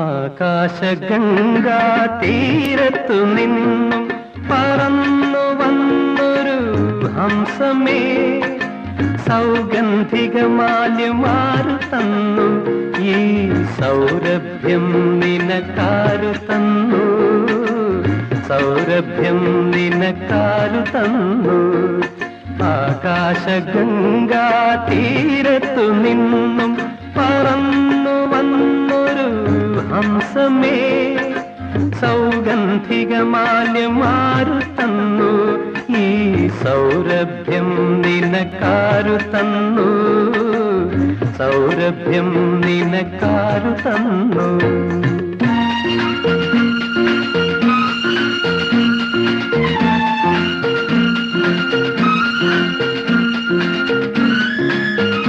ആകാശഗംഗാ തീരത്തു നിന്നും പറന്നു വന്നൊരു ഹംസമേ, സൗഗന്ധികമാല്യമാരു തന്നു, ഈ സൗരഭ്യം നിനക്കാരു തന്നു, സൗരഭ്യം നിനക്കാരു തന്നു. ആകാശഗംഗാ തീരത്തു നിന്നും പറന്നു വന്നൊരു ഹംസമേ, സൗഗന്ധികമാല്യമാരു തന്നു, ഈ സൗരഭ്യം നിനക്കാരു തന്നു, സൗരഭ്യം നിനക്കാരു തന്നു.